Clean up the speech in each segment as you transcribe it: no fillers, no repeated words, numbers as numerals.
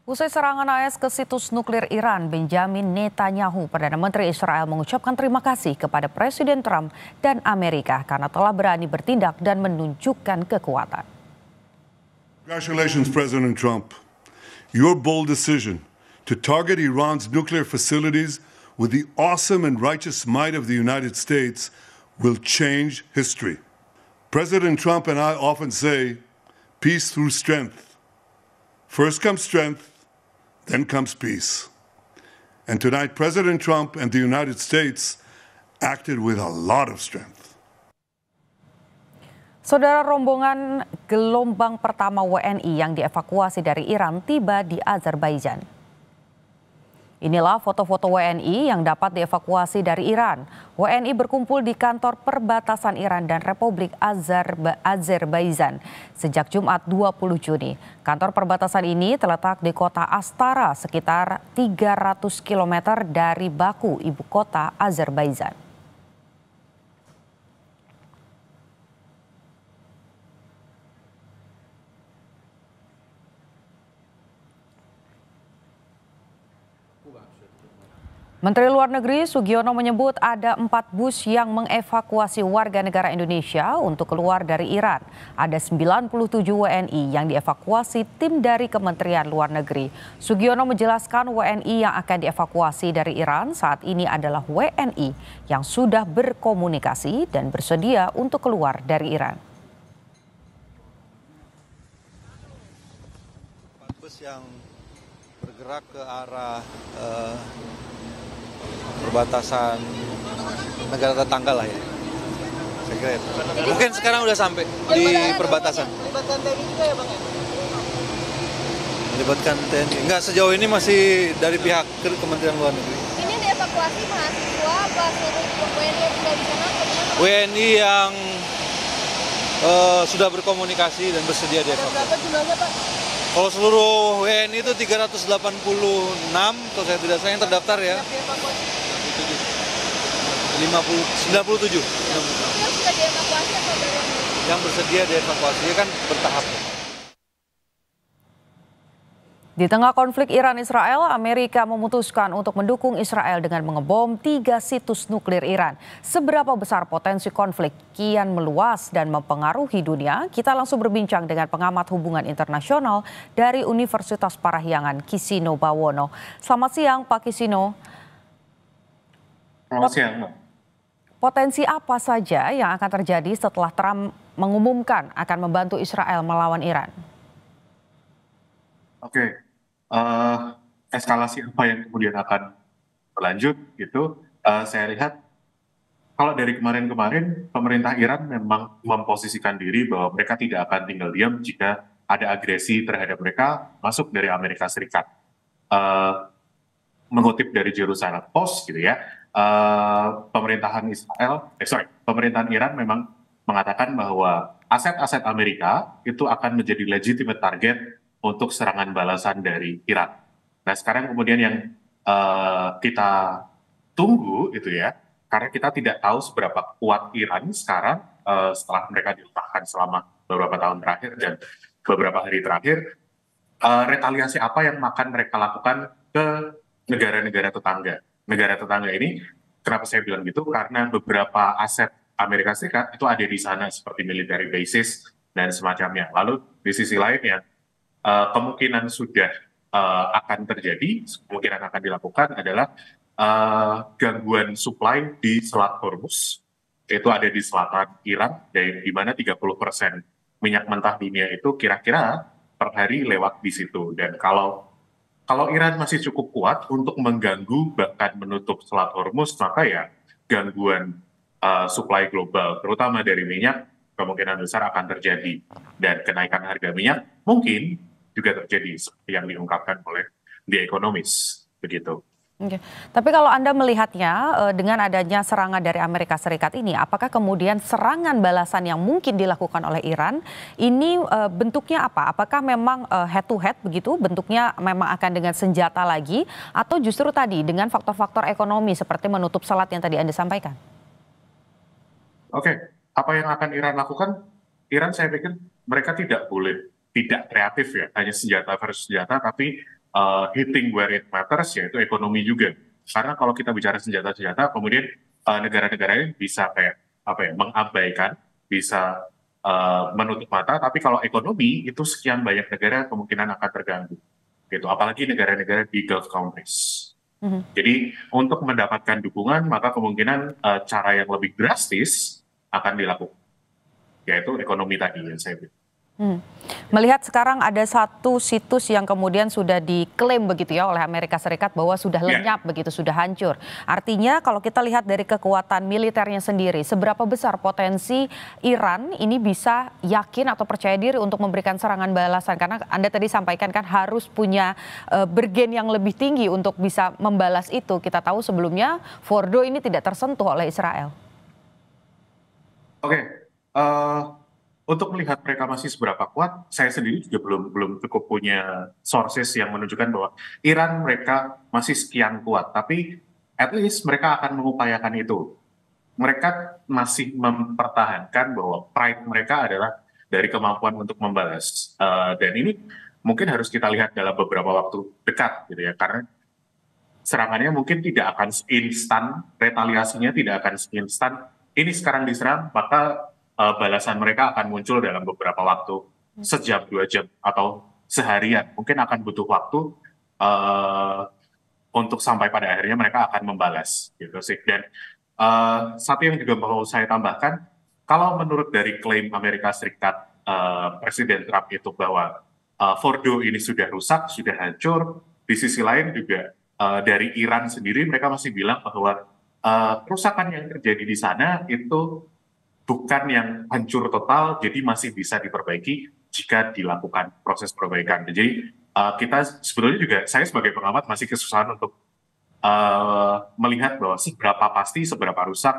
Usai serangan AS ke situs nuklir Iran, Benjamin Netanyahu, Perdana Menteri Israel, mengucapkan terima kasih kepada Presiden Trump dan Amerika karena telah berani bertindak dan menunjukkan kekuatan. Congratulations, President Trump. Your bold decision to target Iran's nuclear facilities with the awesome and righteous might of the United States will change history. President Trump and I often say, peace through strength. First comes strength, then comes peace. And tonight, President Trump and the United States acted with a lot of strength. Saudara, rombongan gelombang pertama WNI yang dievakuasi dari Iran tiba di Azerbaijan. Inilah foto-foto WNI yang dapat dievakuasi dari Iran. WNI berkumpul di kantor perbatasan Iran dan Republik Azerbaijan sejak Jumat 20 Juni. Kantor perbatasan ini terletak di kota Astara, sekitar 300 km dari Baku, ibu kota Azerbaijan. Menteri Luar Negeri Sugiono menyebut ada 4 bus yang mengevakuasi warga negara Indonesia untuk keluar dari Iran. Ada 97 WNI yang dievakuasi tim dari Kementerian Luar Negeri. Sugiono menjelaskan WNI yang akan dievakuasi dari Iran saat ini adalah WNI yang sudah berkomunikasi dan bersedia untuk keluar dari Iran. Bus yang bergerak ke arah perbatasan negara tetangga lah ya. Saya kira itu. Mungkin sekarang udah sampai di perbatasan. Melibatkan TNI juga ya Bang? Melibatkan TNI. Enggak, sejauh ini masih dari pihak Kementerian Luar Negeri. Ini dievakuasi mahasiswa apa seluruh WNI yang tinggal di sana? WNI yang sudah berkomunikasi dan bersedia dievakuasi. Berapa jumlahnya Pak? Kalau seluruh WNI itu 386, kalau saya tidak salah yang terdaftar ya. 97. Yang sudah dievakuasi atau baru? Yang bersedia dievakuasi kan bertahap. Di tengah konflik Iran-Israel, Amerika memutuskan untuk mendukung Israel dengan mengebom 3 situs nuklir Iran. Seberapa besar potensi konflik kian meluas dan mempengaruhi dunia? Kita langsung berbincang dengan pengamat hubungan internasional dari Universitas Parahyangan, Kisino Bawono. Selamat siang, Pak Kisino. Selamat siang, Mbak. Potensi apa saja yang akan terjadi setelah Trump mengumumkan akan membantu Israel melawan Iran? Oke, eskalasi apa yang kemudian akan berlanjut gitu, saya lihat kalau dari kemarin-kemarin pemerintah Iran memang memposisikan diri bahwa mereka tidak akan tinggal diam jika ada agresi terhadap mereka masuk dari Amerika Serikat. Mengutip dari Jerusalem Post gitu ya, pemerintahan Iran memang mengatakan bahwa aset-aset Amerika itu akan menjadi legitimate target untuk serangan balasan dari Iran. Nah sekarang kemudian yang kita tunggu itu ya, karena kita tidak tahu seberapa kuat Iran sekarang setelah mereka diletakkan selama beberapa tahun terakhir dan beberapa hari terakhir, retaliasi apa yang akan mereka lakukan ke negara-negara tetangga. Negara tetangga ini, kenapa saya bilang gitu? Karena beberapa aset Amerika Serikat itu ada di sana seperti military bases dan semacamnya. Lalu di sisi lainnya, kemungkinan sudah akan terjadi, kemungkinan akan dilakukan adalah gangguan supply di Selat Hormuz. Itu ada di selatan Iran, di mana 30% minyak mentah dunia itu kira-kira per hari lewat di situ. Dan kalau Iran masih cukup kuat untuk mengganggu bahkan menutup Selat Hormuz, maka ya gangguan supply global, terutama dari minyak, kemungkinan besar akan terjadi. Dan kenaikan harga minyak mungkin juga terjadi seperti yang diungkapkan oleh The Economist, begitu. Oke. Tapi kalau Anda melihatnya dengan adanya serangan dari Amerika Serikat ini, apakah kemudian serangan balasan yang mungkin dilakukan oleh Iran ini bentuknya apa? Apakah memang head to head begitu, bentuknya memang akan dengan senjata lagi, atau justru tadi dengan faktor-faktor ekonomi seperti menutup selat yang tadi Anda sampaikan? Oke, apa yang akan Iran lakukan? Iran saya pikir mereka tidak kreatif ya, hanya senjata versus senjata, tapi hitting where it matters, yaitu ekonomi juga. Karena kalau kita bicara senjata-senjata, kemudian negara-negara ini bisa kayak mengabaikan, bisa menutup mata. Tapi kalau ekonomi itu sekian banyak negara kemungkinan akan terganggu, gitu. Apalagi negara-negara di Gulf countries. Jadi untuk mendapatkan dukungan, maka kemungkinan cara yang lebih drastis akan dilakukan, yaitu ekonomi tadi yang saya bilang. Melihat sekarang ada satu situs yang kemudian sudah diklaim begitu ya oleh Amerika Serikat bahwa sudah lenyap begitu, sudah hancur. Artinya kalau kita lihat dari kekuatan militernya sendiri, seberapa besar potensi Iran ini bisa yakin atau percaya diri untuk memberikan serangan balasan? Karena Anda tadi sampaikan kan harus punya bergen yang lebih tinggi untuk bisa membalas itu. Kita tahu sebelumnya Fordo ini tidak tersentuh oleh Israel. Untuk melihat mereka masih seberapa kuat, saya sendiri juga belum cukup punya sources yang menunjukkan bahwa Iran mereka masih sekian kuat. Tapi at least mereka akan mengupayakan itu. Mereka masih mempertahankan bahwa pride mereka adalah dari kemampuan untuk membalas. Dan ini mungkin harus kita lihat dalam beberapa waktu dekat, gitu ya. Karena serangannya mungkin tidak akan instan, retaliasinya tidak akan instan. Ini sekarang diserang, maka balasan mereka akan muncul dalam beberapa waktu, sejam, 2 jam, atau seharian. Mungkin akan butuh waktu untuk sampai pada akhirnya mereka akan membalas, gitu sih. Dan satu yang juga mau saya tambahkan, kalau menurut dari klaim Amerika Serikat, Presiden Trump itu bahwa Fordo ini sudah rusak, sudah hancur, di sisi lain juga dari Iran sendiri mereka masih bilang bahwa kerusakan yang terjadi di sana itu bukan yang hancur total, jadi masih bisa diperbaiki jika dilakukan proses perbaikan. Jadi kita sebetulnya juga, saya sebagai pengamat masih kesusahan untuk melihat bahwa seberapa rusak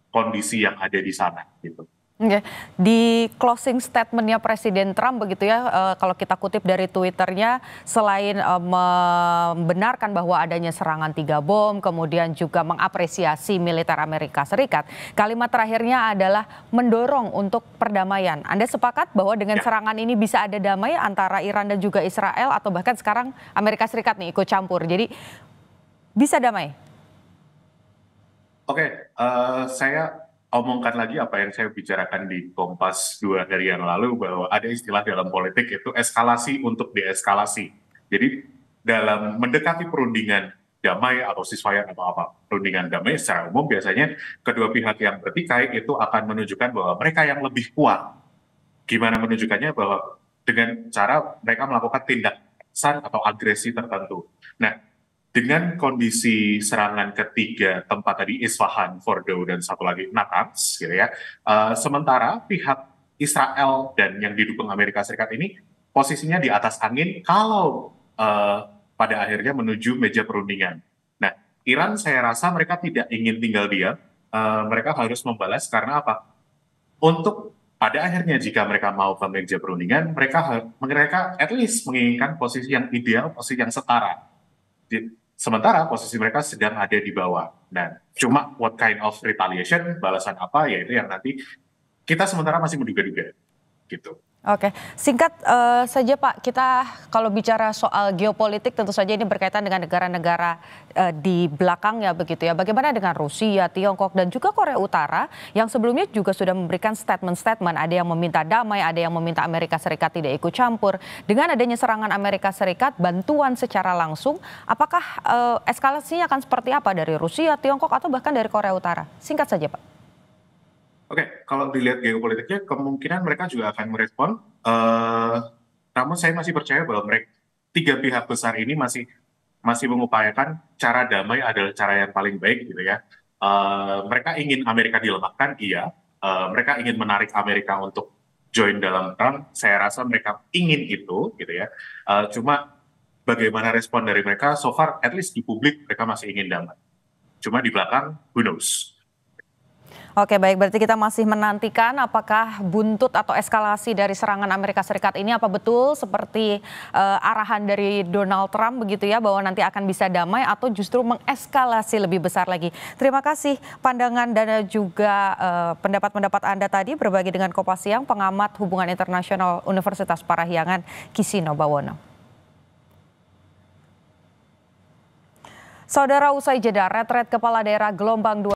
kondisi yang ada di sana, gitu. Oke. Di closing statementnya Presiden Trump begitu ya, kalau kita kutip dari Twitternya, selain membenarkan bahwa adanya serangan 3 bom, kemudian juga mengapresiasi militer Amerika Serikat, kalimat terakhirnya adalah mendorong untuk perdamaian. Anda sepakat bahwa dengan serangan ini bisa ada damai antara Iran dan juga Israel, atau bahkan sekarang Amerika Serikat nih ikut campur, jadi bisa damai? Saya omongkan lagi apa yang saya bicarakan di Kompas 2 hari yang lalu, bahwa ada istilah dalam politik itu eskalasi untuk deeskalasi. Jadi dalam mendekati perundingan damai atau ceasefire atau apa, perundingan damai secara umum biasanya kedua pihak yang bertikai itu akan menunjukkan bahwa mereka yang lebih kuat. Gimana menunjukkannya? Bahwa dengan cara mereka melakukan tindakan atau agresi tertentu. Nah, dengan kondisi serangan ketiga tempat tadi Isfahan, Fordo, dan satu lagi Natanz, gitu ya. Sementara pihak Israel dan yang didukung Amerika Serikat ini posisinya di atas angin kalau pada akhirnya menuju meja perundingan. Nah, Iran saya rasa mereka tidak ingin tinggal diam, mereka harus membalas karena apa? Untuk pada akhirnya jika mereka mau ke meja perundingan, mereka at least menginginkan posisi yang ideal, posisi yang setara. Sementara posisi mereka sedang ada di bawah. Nah, cuma what kind of retaliation, balasan apa, yaitu yang nanti kita sementara masih menduga-duga, gitu. Oke, singkat saja Pak, kita kalau bicara soal geopolitik tentu saja ini berkaitan dengan negara-negara di belakangnya begitu ya. Bagaimana dengan Rusia, Tiongkok, dan juga Korea Utara yang sebelumnya juga sudah memberikan statement-statement. Ada yang meminta damai, ada yang meminta Amerika Serikat tidak ikut campur. Dengan adanya serangan Amerika Serikat, bantuan secara langsung, apakah eskalasinya akan seperti apa dari Rusia, Tiongkok, atau bahkan dari Korea Utara? Singkat saja Pak. Kalau dilihat geopolitiknya, kemungkinan mereka juga akan merespon. Namun saya masih percaya bahwa tiga pihak besar ini masih mengupayakan cara damai adalah cara yang paling baik, gitu ya. Mereka ingin Amerika dilemahkan, iya. Mereka ingin menarik Amerika untuk join dalam perang. Saya rasa mereka ingin itu, gitu ya. Cuma bagaimana respon dari mereka? So far, at least di publik mereka masih ingin damai. Cuma di belakang, who knows? Oke, baik, berarti kita masih menantikan apakah buntut atau eskalasi dari serangan Amerika Serikat ini apa betul seperti arahan dari Donald Trump begitu ya, bahwa nanti akan bisa damai atau justru mengeskalasi lebih besar lagi. Terima kasih pandangan dan juga pendapat-pendapat Anda tadi berbagi dengan Kompas Siang, pengamat hubungan internasional Universitas Parahyangan Kisino Bawono. Saudara, usai jeda, retret kepala daerah gelombang 2